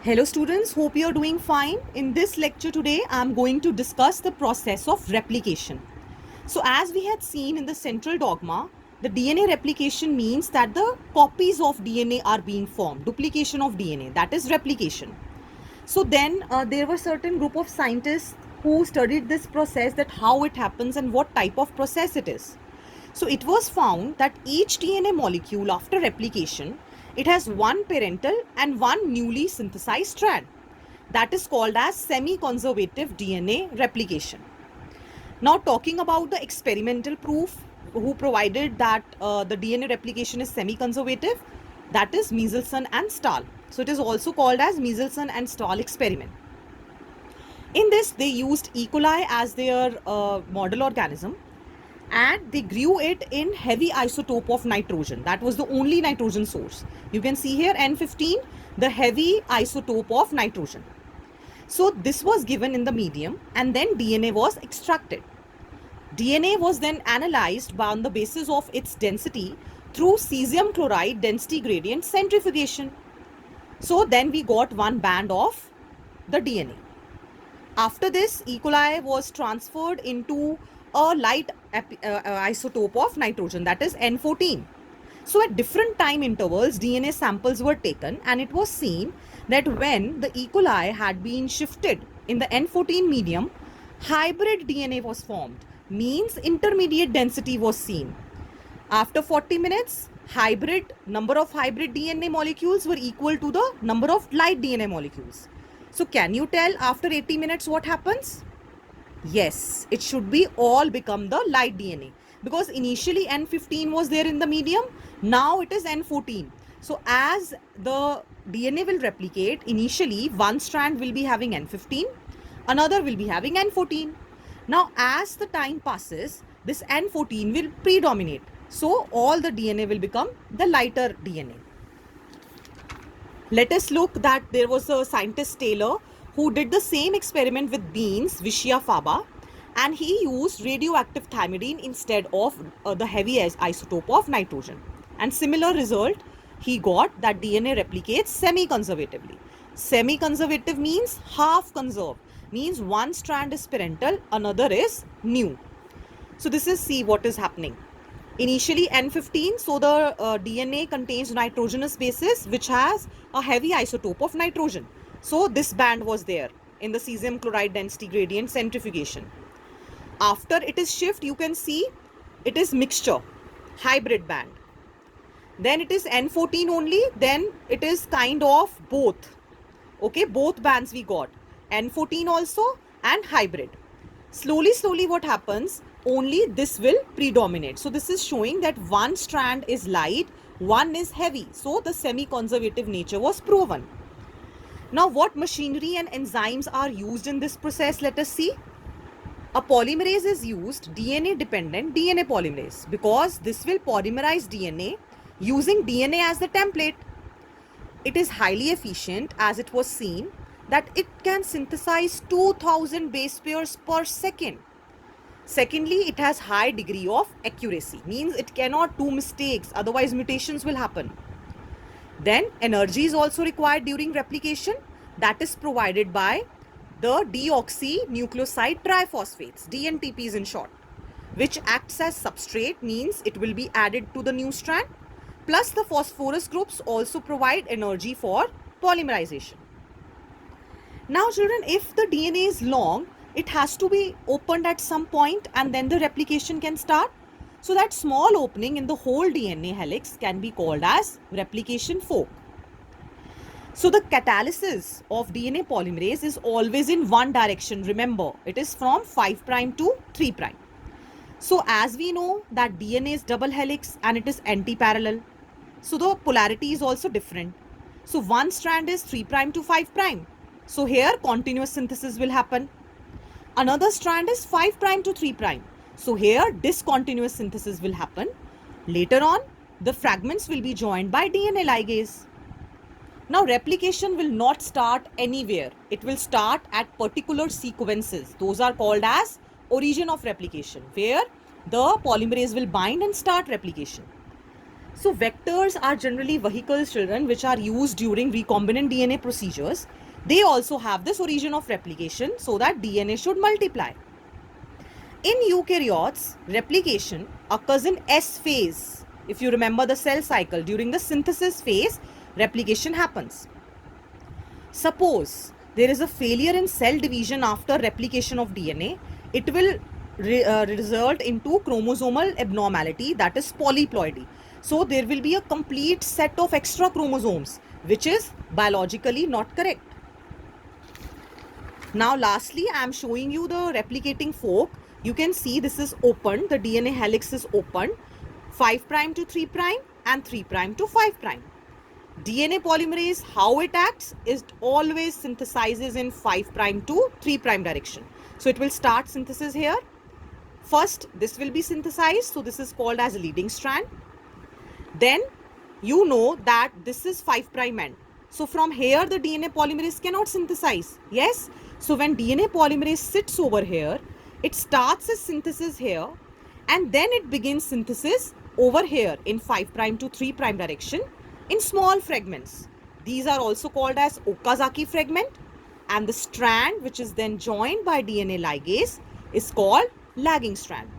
Hello students, hope you are doing fine. In this lecture today, I am going to discuss the process of replication. So as we had seen in the central dogma, the DNA replication means that the copies of DNA are being formed, duplication of DNA, that is replication. So then there were certain group of scientists who studied this process, that how it happens and what type of process it is. So it was found that each DNA molecule after replication, it has one parental and one newly synthesized strand. That is called as semi-conservative DNA replication. Now talking about the experimental proof who provided that the DNA replication is semi-conservative, that is Michelson and Stahl. So it is also called as Michelson and Stahl experiment. In this, they used E. coli as their model organism, and they grew it in heavy isotope of nitrogen. That was the only nitrogen source. You can see here N15, the heavy isotope of nitrogen. So this was given in the medium, and then DNA was extracted. DNA was then analyzed on the basis of its density through cesium chloride density gradient centrifugation. So then we got one band of the DNA. After this, E. coli was transferred into a light isotope of nitrogen, that is N14. So at different time intervals, DNA samples were taken, and it was seen that when the E. coli had been shifted in the N14 medium, hybrid DNA was formed, means intermediate density was seen. After 40 minutes, number of hybrid DNA molecules were equal to the number of light DNA molecules. So can you tell after 80 minutes what happens? Yes, it should be all become the light DNA, because initially N15 was there in the medium, now it is N14. So as the DNA will replicate, initially one strand will be having N15, another will be having N14. Now as the time passes, this N14 will predominate. So all the DNA will become the lighter DNA. Let us look that there was a scientist Taylor who did the same experiment with beans, Vicia faba, and he used radioactive thymidine instead of the heavy isotope of nitrogen. And similar result he got, that DNA replicates semi-conservatively. Semi-conservative means half conserved, means one strand is parental, another is new. So this is, see what is happening. Initially N15, so the DNA contains nitrogenous bases which has a heavy isotope of nitrogen. So this band was there in the cesium chloride density gradient centrifugation. After it is shift, you can see it is mixture, hybrid band. Then it is N14 only, then it is kind of both. Okay, both bands we got, N14 also and hybrid. Slowly what happens, only this will predominate. So this is showing that one strand is light, one is heavy. So the semi-conservative nature was proven. Now what machinery and enzymes are used in this process? Let us see. A polymerase is used, DNA dependent DNA polymerase, because this will polymerize DNA using DNA as the template. It is highly efficient, as it was seen that it can synthesize 2000 base pairs per second. Secondly, it has high degree of accuracy, means it cannot do mistakes, otherwise mutations will happen. Then energy is also required during replication, that is provided by the deoxynucleoside triphosphates, DNTPs in short, which acts as substrate, means it will be added to the new strand, plus the phosphorus groups also provide energy for polymerization. Now children, if the DNA is long, it has to be opened at some point and then the replication can start. So that small opening in the whole DNA helix can be called as replication fork. So the catalysis of DNA polymerase is always in one direction. Remember, it is from 5' to 3'. So as we know that DNA is double helix and it is anti-parallel, so the polarity is also different. So one strand is 3' to 5'. So here continuous synthesis will happen. Another strand is 5' to 3'. So here discontinuous synthesis will happen. Later on, the fragments will be joined by DNA ligase. Now replication will not start anywhere. It will start at particular sequences. Those are called as origin of replication, where the polymerase will bind and start replication. So vectors are generally vehicles, children, which are used during recombinant DNA procedures. They also have this origin of replication so that DNA should multiply. In eukaryotes, replication occurs in S phase. If you remember the cell cycle, during the synthesis phase, replication happens. Suppose there is a failure in cell division after replication of DNA, it will result into chromosomal abnormality, that is polyploidy. So there will be a complete set of extra chromosomes, which is biologically not correct. Now lastly, I am showing you the replicating fork. You can see this is open, the DNA helix is open, 5' to 3' and 3' to 5'. DNA polymerase, how it acts is it always synthesizes in 5' to 3' direction. So it will start synthesis here. First, this will be synthesized. So this is called as leading strand. Then you know that this is 5' end. So from here the DNA polymerase cannot synthesize. Yes. So when DNA polymerase sits over here, it starts its synthesis here and then it begins synthesis over here in 5' to 3' direction in small fragments. These are also called as Okazaki fragment, and the strand which is then joined by DNA ligase is called lagging strand.